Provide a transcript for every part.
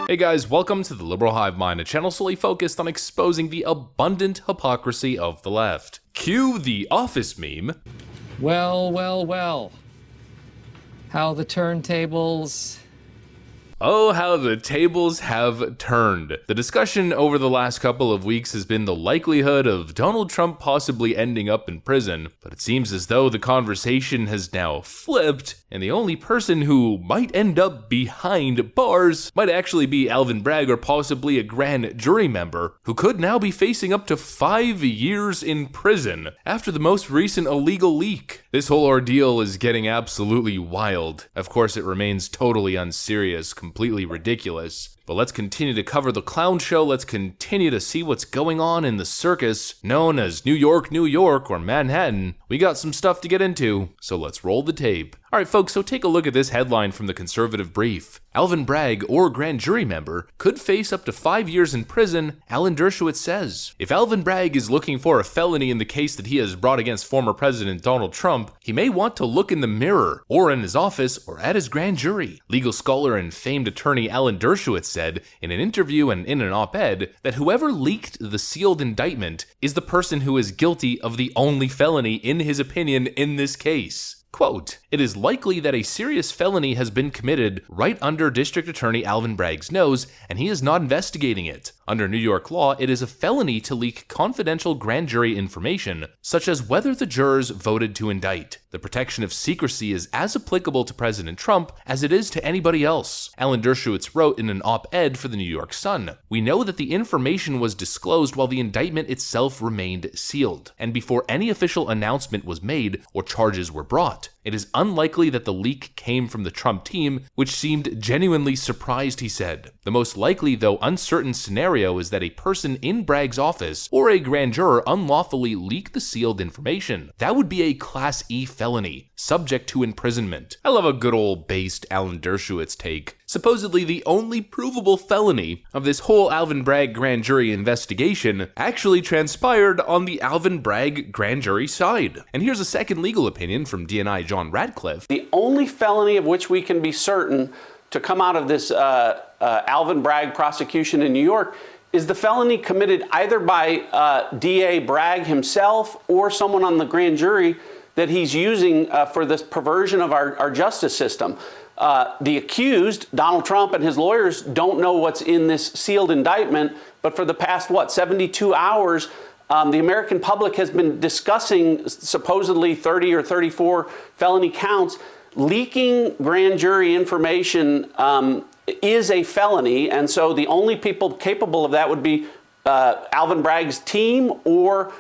Hey guys, welcome to the Liberal Hive Mind, a channel solely focused on exposing the abundant hypocrisy of the left. Cue the Office meme. Well. How the turntables... Oh, how the tables have turned. The discussion over the last couple of weeks has been the likelihood of Donald Trump possibly ending up in prison, but it seems as though the conversation has now flipped, and the only person who might end up behind bars might actually be Alvin Bragg or possibly a grand jury member, who could now be facing up to 5 years in prison after the most recent illegal leak. This whole ordeal is getting absolutely wild. Of course, it remains totally unserious, completely ridiculous. But let's continue to cover the clown show. Let's continue to see what's going on in the circus known as New York, or Manhattan. We got some stuff to get into, so let's roll the tape. Alright folks, so take a look at this headline from the Conservative Brief. Alvin Bragg, or grand jury member, could face up to 5 years in prison, Alan Dershowitz says. If Alvin Bragg is looking for a felony in the case that he has brought against former President Donald Trump, he may want to look in the mirror, or in his office, or at his grand jury. Legal scholar and famed attorney Alan Dershowitz said in an interview and in an op-ed that whoever leaked the sealed indictment is the person who is guilty of the only felony in his opinion in this case. Quote, "It is likely that a serious felony has been committed right under District Attorney Alvin Bragg's nose, and he is not investigating it. Under New York law, it is a felony to leak confidential grand jury information, such as whether the jurors voted to indict. The protection of secrecy is as applicable to President Trump as it is to anybody else," Alan Dershowitz wrote in an op-ed for the New York Sun. "We know that the information was disclosed while the indictment itself remained sealed, and before any official announcement was made or charges were brought. It is unlikely that the leak came from the Trump team, which seemed genuinely surprised," he said. "The most likely, though uncertain, scenario is that a person in Bragg's office or a grand juror unlawfully leaked the sealed information. That would be a Class E felony, subject to imprisonment." I love a good old based Alan Dershowitz take. Supposedly the only provable felony of this whole Alvin Bragg grand jury investigation actually transpired on the Alvin Bragg grand jury side. And here's a second legal opinion from DNI John Radcliffe. "The only felony of which we can be certain to come out of this Alvin Bragg prosecution in New York is the felony committed either by DA Bragg himself or someone on the grand jury that he's using for this perversion of our justice system. The accused, Donald Trump, and his lawyers don't know what's in this sealed indictment, but for the past, 72 hours, the American public has been discussing supposedly 30 or 34 felony counts. Leaking grand jury information is a felony, and so the only people capable of that would be Alvin Bragg's team or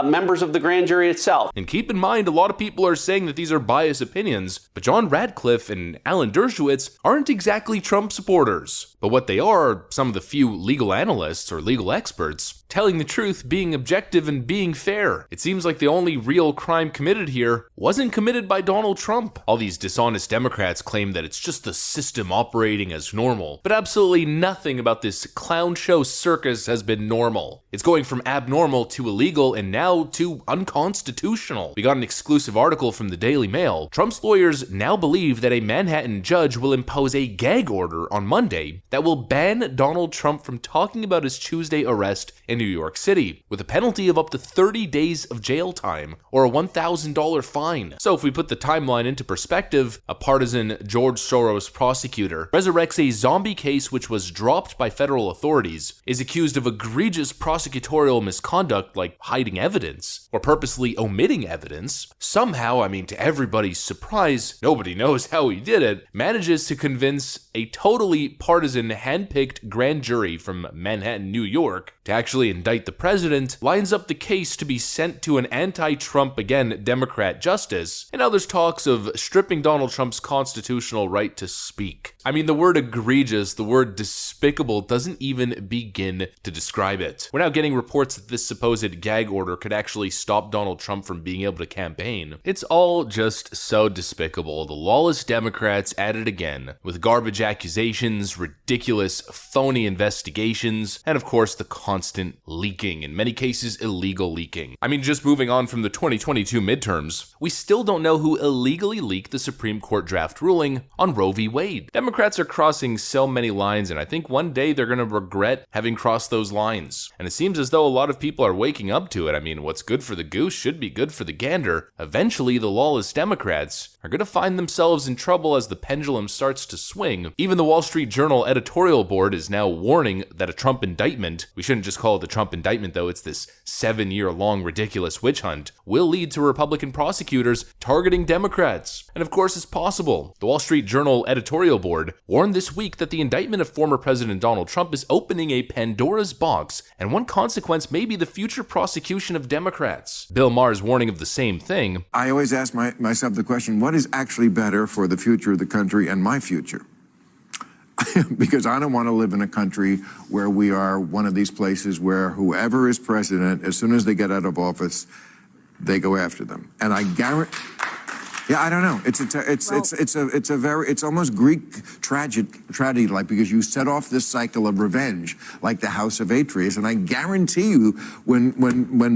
members of the grand jury itself." And keep in mind, a lot of people are saying that these are biased opinions, but John Radcliffe and Alan Dershowitz aren't exactly Trump supporters. But what they are some of the few legal analysts or legal experts telling the truth, being objective, and being fair. It seems like the only real crime committed here wasn't committed by Donald Trump. All these dishonest Democrats claim that it's just the system operating as normal, but absolutely nothing about this clown show circus has been normal. It's going from abnormal to illegal and now to unconstitutional. We got an exclusive article from the Daily Mail. Trump's lawyers now believe that a Manhattan judge will impose a gag order on Monday that will ban Donald Trump from talking about his Tuesday arrest in New York City, with a penalty of up to 30 days of jail time or a $1,000 fine. So if we put the timeline into perspective, a partisan George Soros prosecutor resurrects a zombie case which was dropped by federal authorities, is accused of egregious prosecutorial misconduct like hiding evidence or purposely omitting evidence. Somehow, to everybody's surprise, nobody knows how he did it, manages to convince a totally partisan hand-picked grand jury from Manhattan, New York to actually indict the president, lines up the case to be sent to an anti-Trump, again, Democrat justice, and now there's talks of stripping Donald Trump's constitutional right to speak. The word egregious, the word despicable doesn't even begin to describe it. We're now now getting reports that this supposed gag order could actually stop Donald Trump from being able to campaign. It's all just so despicable. The lawless Democrats at it again, with garbage accusations, ridiculous, phony investigations, and of course the constant leaking, in many cases illegal leaking. I mean, just moving on from the 2022 midterms, we still don't know who illegally leaked the Supreme Court draft ruling on Roe v. Wade. Democrats are crossing so many lines, and I think one day they're going to regret having crossed those lines. And it seems as though a lot of people are waking up to it. I mean, what's good for the goose should be good for the gander. Eventually, the lawless Democrats are going to find themselves in trouble as the pendulum starts to swing. Even the Wall Street Journal editorial board is now warning that a Trump indictment, we shouldn't just call it the Trump indictment though, it's this 7-year-long ridiculous witch hunt, will lead to Republican prosecutors targeting Democrats. And of course, it's possible. The Wall Street Journal editorial board warned this week that the indictment of former President Donald Trump is opening a Pandora's box, and one consequence may be the future prosecution of Democrats. Bill Maher's warning of the same thing. I always ask myself the question, what is actually better for the future of the country and my future? Because I don't want to live in a country where we are one of these places where whoever is president, as soon as they get out of office, they go after them. And I guarantee... Yeah, I don't know. It's almost Greek tragedy, like, because you set off this cycle of revenge, like the House of Atreus, and I guarantee you, when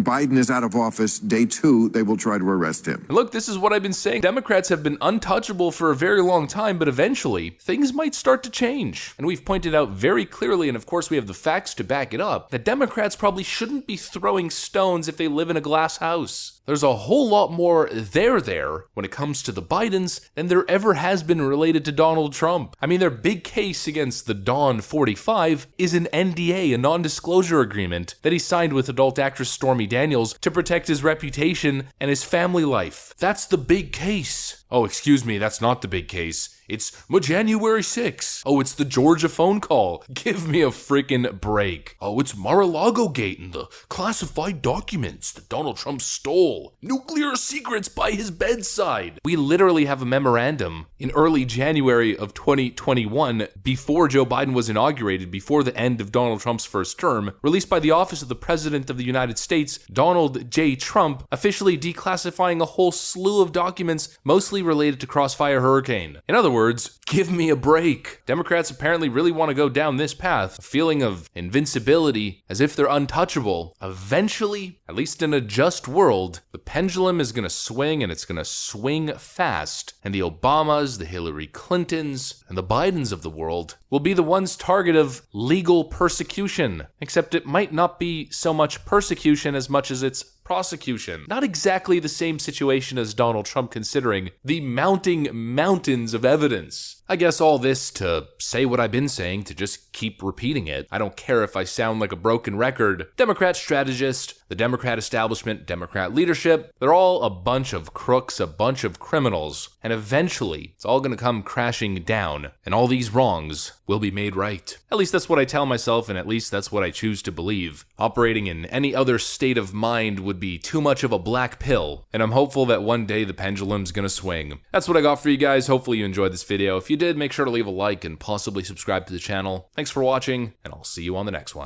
Biden is out of office, day 2, they will try to arrest him. Look, this is what I've been saying. Democrats have been untouchable for a very long time, but eventually, things might start to change. And we've pointed out very clearly, and of course we have the facts to back it up, that Democrats probably shouldn't be throwing stones if they live in a glass house. There's a whole lot more there when it comes to the Bidens than there ever has been related to Donald Trump. I mean, their big case against the Dawn 45 is an NDA, a non-disclosure agreement that he signed with adult actress Stormy Daniels to protect his reputation and his family life. That's the big case. Oh, excuse me, that's not the big case. It's January 6th. Oh, it's the Georgia phone call. Give me a freaking break. Oh, it's Mar-a-Lago Gate and the classified documents that Donald Trump stole. Nuclear secrets by his bedside. We literally have a memorandum in early January of 2021, before Joe Biden was inaugurated, before the end of Donald Trump's first term, released by the Office of the President of the United States, Donald J. Trump, officially declassifying a whole slew of documents mostly related to Crossfire Hurricane. In other words, give me a break. Democrats apparently really want to go down this path, a feeling of invincibility, as if they're untouchable. Eventually, at least in a just world, the pendulum is going to swing, and it's going to swing fast, and the Obamas, the Hillary Clintons, and the Bidens of the world will be the ones target of legal persecution, except it might not be so much persecution as much as it's prosecution. Not exactly the same situation as Donald Trump, considering the mounting mountains of evidence. I guess all this to say what I've been saying, to just keep repeating it. I don't care if I sound like a broken record. Democrat strategist, the Democrat establishment, Democrat leadership, they're all a bunch of crooks, a bunch of criminals. And eventually, it's all gonna come crashing down, and all these wrongs will be made right. At least that's what I tell myself, and at least that's what I choose to believe. Operating in any other state of mind would be too much of a black pill, and I'm hopeful that one day the pendulum's gonna swing. That's what I got for you guys. Hopefully you enjoyed this video. If you did, make sure to leave a like and possibly subscribe to the channel. Thanks for watching, and I'll see you on the next one.